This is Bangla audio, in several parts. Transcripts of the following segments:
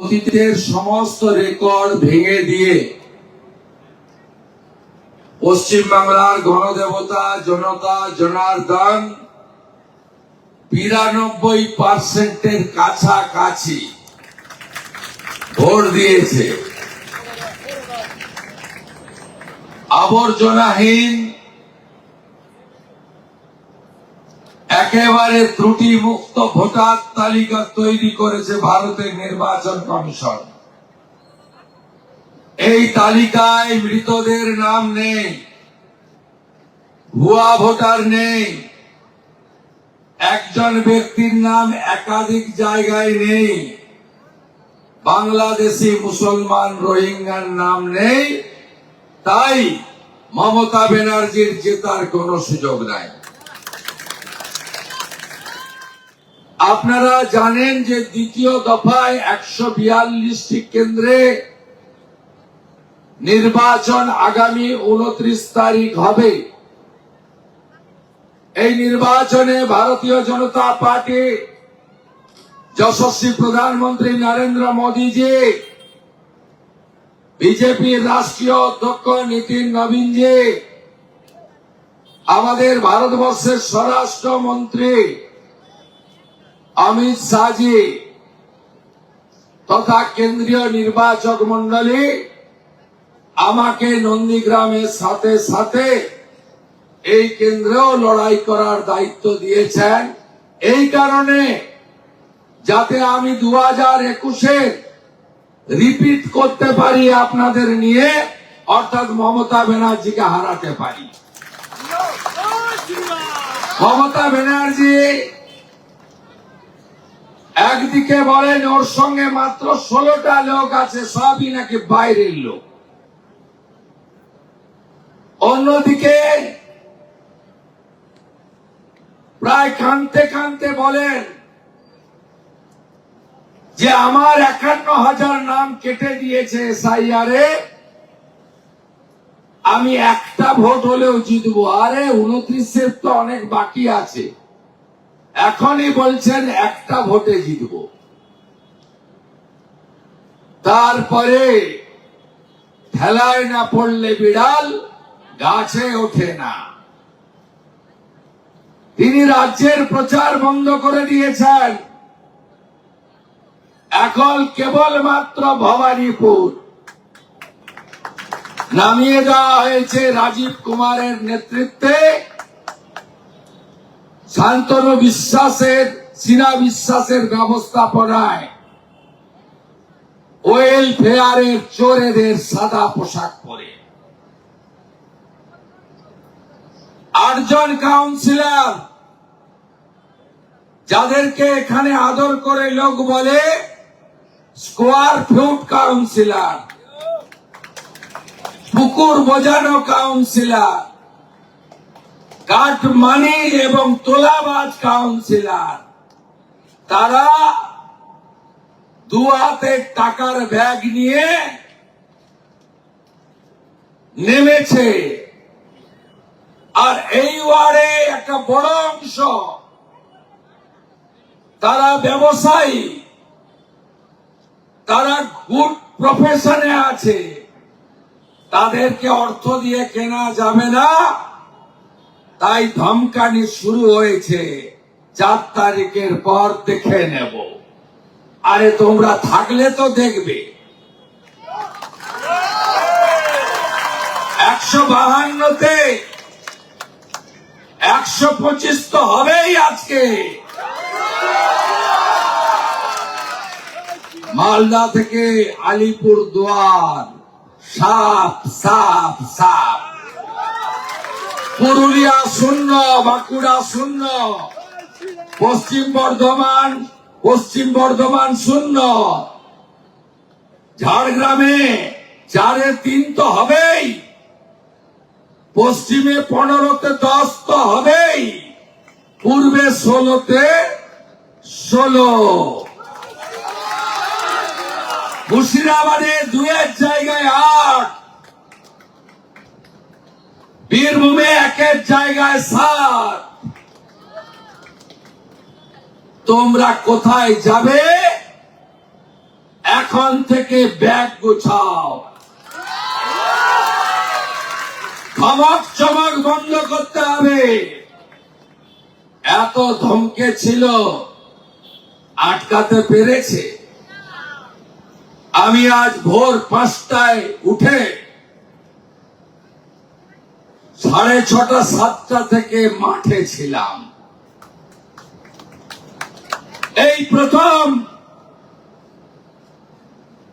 অতীতের সমস্ত রেকর্ড ভেঙে দিয়ে পশ্চিমবাংলার গণদেবতা জনতা জনার্দন 92% কাছাকাছি ভোট দিয়েছে। আবর্জনাহীন একেবারে ত্রুটি মুক্ত ভোটার তালিকা তৈরি করেছে ভারতের নির্বাচন কমিশন। এই তালিকায় মৃতদের নাম নেই, ভুয়া ভোটার নেই, একজন ব্যক্তির নাম একাধিক জায়গায় নেই, বাংলাদেশি মুসলমান রোহিঙ্গার নাম নেই। তাই মমতা ব্যানার্জির জেতার কোনো সুযোগ নাই। আপনারা জানেন যে দ্বিতীয় দফায় 142টি কেন্দ্রে নির্বাচন আগামী 29 তারিখ হবে। এই নির্বাচনে ভারতীয় জনতা পার্টি যশস্বী প্রধানমন্ত্রী নরেন্দ্র মোদীজি, বিজেপির রাষ্ট্রীয় অধ্যক্ষ নীতিন নবীনজি, আমাদের ভারতবর্ষের স্বরাষ্ট্রমন্ত্রী অমিত শাহজি তথা কেন্দ্রীয় নির্বাচক মন্ডলী আমাকে নন্দীগ্রামের সাথে সাথে এই কেন্দ্রেও লড়াই করার দায়িত্ব দিয়েছেন। এই কারণে যাতে আমি 2021-এর রিপিট করতে পারি আপনাদের নিয়ে, অর্থাৎ মমতা ব্যানার্জিকে হারাতে পারি। মমতা ব্যানার্জি একদিকে বলেন ওর সঙ্গে মাত্র 16টা লোক আছে, সবই নাকি বাইরের লোক। অন্যদিকে প্রায় কাঁদতে কাঁদতে বলেন যে আমার 51,000 নাম কেটে দিয়েছে SIR এ, আমি একটা ভোট হলেও জিতবো। আরে 29-এর তো অনেক বাকি আছে, এখনই বলছেন একটা ভোটে জিতবো। তারপরে ঠেলায় না পড়লে বিড়াল গাছে ওঠে না। তিনি রাজ্যের প্রচার বন্ধ করে দিয়েছেন। এখন কেবলমাত্র ভবানীপুর নামিয়ে দেওয়া হয়েছে রাজীব কুমারের নেতৃত্বে। শান্তনু বিশ্বাসের, সিনা বিশ্বাসের ব্যবস্থাপনায় ওয়েলফেয়ারের চোরেদের সাদা পোশাক পরে 8 জন কাউন্সিলর, যাদেরকে এখানে আদর করে লোক বলে স্কোয়ার ফুট কাউন্সিলর, পুকুর বোঝানো কাউন্সিলর, কাটমানি এবং তোলাবাজ কাউন্সিলর, তারা 2 হাতে টাকার ব্যাগ নিয়ে নেমেছে। আর এই ওয়ার্ডে একটা বড় অংশ তারা ব্যবসায়ী, তারা গুড প্রফেশনে আছে, তাদেরকে অর্থ দিয়ে কেনা যাবে না। তাই ধমকানি শুরু হয়েছে, 4 তারিখের পর দেখে নেব। আরে তোমরা থাকলে তো দেখবে। 152-তে 125 তো হবেই আজকে। মালদা থেকে আলিপুর দুয়ার সাপ সাপ সাপ, পুরুলিয়া শূন্য, বাঁকুড়া শূন্য, পশ্চিম বর্ধমান শূন্য, ঝাড়গ্রামে 4-এ 3 তো হবেই, পশ্চিমে 15-তে 10 তো হবেই, পূর্বে 16-তে 16, মুর্শিদাবাদে 2-এর জায়গায় 8, বীরভূমে 1-এর জায়গায় 7। তোমরা কোথায় যাবে এখন থেকে ব্যাগ গুছাও, ধমক চমক বন্ধ করতে হবে। এত ধমকে ছিল, আটকাতে পেরেছে? আমি আজ ভোর 5টায় উঠে 6:30 7টা থেকে মাঠে ছিলাম। এই প্রথম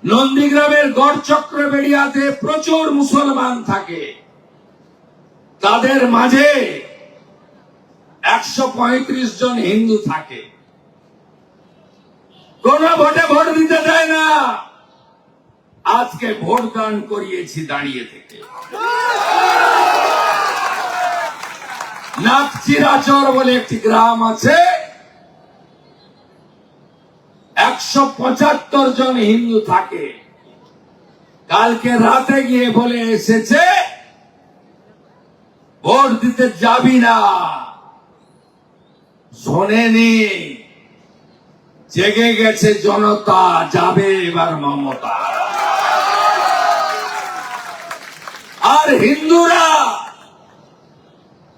নন্দীগ্রামের গড়চক্র বেড়িয়াতে প্রচুর মুসলমান থাকে, তাদের মাঝে 135 জন হিন্দু থাকে। কোন ভোটে ভোট দিতে দেয় না। আজকে ভোট দান করিয়েছি দাঁড়িয়ে থেকে। নাকচিরাচর বলে একটি গ্রাম আছে, 175 জন হিন্দু থাকে। কালকে রাতে গিয়ে বলে এসেছে ভোট দিতে যাবি না। শোনেনি, জেগে গেছে জনতা, যাবে এবার মমতা। আর হিন্দুরা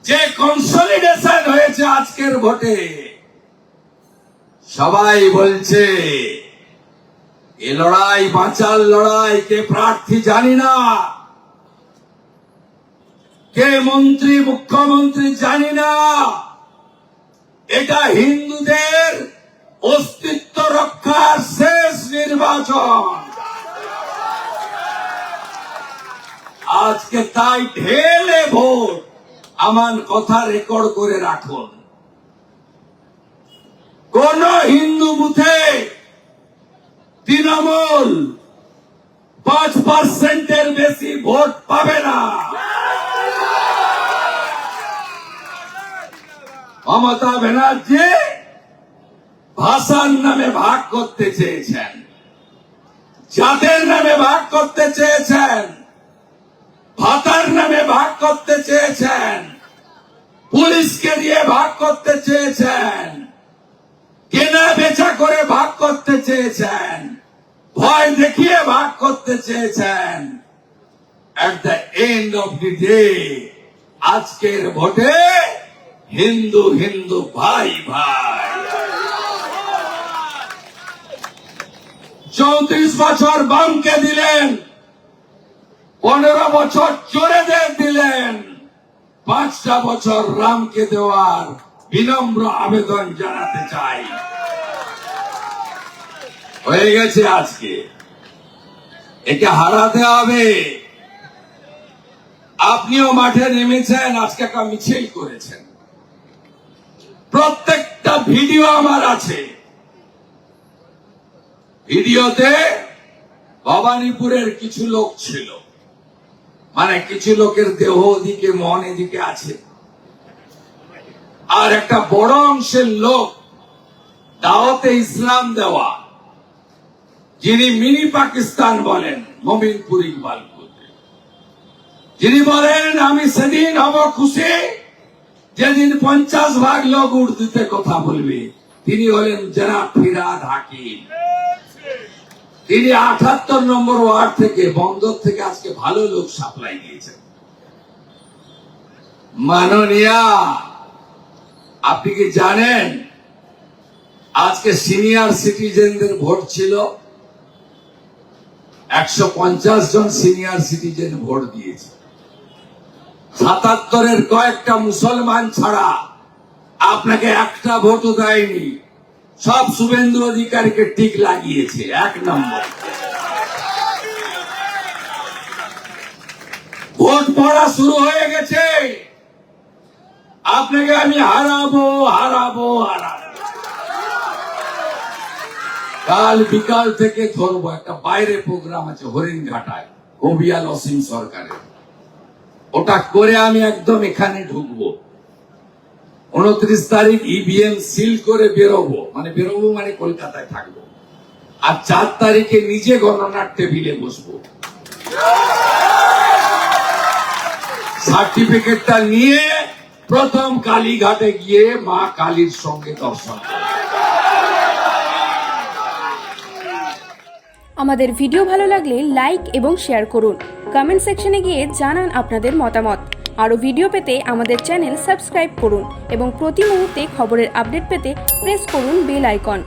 যে কনসলিডেশন হয়েছে আজকের ভোটে, সবাই বলছে এ লড়াই বাঁচার লড়াই। কে প্রার্থী জানি না, কে মন্ত্রী মুখ্যমন্ত্রী জানি না, এটা হিন্দুদের অস্তিত্ব রক্ষার শেষ নির্বাচন। আজকে তাই ঢেলে ভোট। আমার কথা রেকর্ড করে রাখুন, কোন হিন্দু বুথে তৃণমূল 5%-এর বেশি ভোট পাবে না। মমতা ব্যানার্জি ভাষার নামে ভাগ করতে চেয়েছেন, জাতের নামে ভাগ করতে চেয়েছেন, ভাতার নামে ভাগ করতে চেয়েছেন, পুলিশকে দিয়ে ভাগ করতে চেয়েছেন, কেনা বেচা করে ভাগ করতে চেয়েছেন, ভয় দেখিয়ে ভাগ করতে চেয়েছেন। At the end of the day আজকের ভোটে হিন্দু হিন্দু ভাই ভাই। 34 বছর বামকে দিলেন, 15 বছর চোরেদের দিলেন, 5টা বছর রামকে দেওয়ার বিনম্র আবেদন জানাতে চাই। হয়ে গেছে আজকে, একে হারাতে হবে। আপনিও মাঠে নেমেছেন, আজকে একটা মিছিল করেছেন। প্রত্যেকটা ভিডিও আমার আছে। ভিডিওতে ভবানীপুরের কিছু লোক ছিল, মানে কিছু লোকের দেহ ওদিকে, মন এদিকে আছে। আর একটা বড় অংশের লোক দাওয়াতে ইসলাম দেওয়া, যিনি মিনি পাকিস্তান বলেন, মোমিনপুর ইকবালপুর, যিনি বলেন আমি সেদিন হব খুশি যেদিন 50 লোক উর্দুতে কথা বলবে। তিনি হলেন জনাব ফিরহাদ হাকিম। তিনি 78 নম্বর ওয়ার্ড থেকে, বন্দর থেকে আজকে ভালো লোক সাপ্লাই দিয়েছেন। মাননীয়া, আপনি কি জানেন আজকে সিনিয়র সিটিজেনদের ভোট ছিল? 150 জন সিনিয়র সিটিজেন ভোট দিয়েছে। 77-এর কয়েকটা মুসলমান ছাড়া আপনাকে একটা ভোটও দেয়নি। সব শুভেন্দু অধিকারীকে টিক লাগিয়েছে 1 নম্বর। ভোট পড়া শুরু হয়ে গেছে। আপনাকে আমি হারাবো হারাবো হারাবো। কাল বিকাল থেকে ধরবো, একটা বাইরে প্রোগ্রাম আছে হরিণঘাটায়, কবিয়াল অসীম সরকারের। ওটা করে আমি একদম এখানে ঢুকবো। 29 তারিখ ইভিএম সিল করে বেরোবো, মানে কলকাতায় থাকবো। আর 4 তারিখে নিজে গণনার টেবিলে বসবো। সার্টিফিকেটটা নিয়ে প্রথম কালীঘাটে গিয়ে মা কালীর সঙ্গে দর্শন করব। আমাদের ভিডিও ভালো লাগলে লাইক এবং শেয়ার করুন। কমেন্ট সেকশনে গিয়ে জানান আপনাদের মতামত। আরও ভিডিও পেতে আমাদের চ্যানেল সাবস্ক্রাইব করুন এবং প্রতি মুহূর্তে খবরের আপডেট পেতে প্রেস করুন বেল আইকন।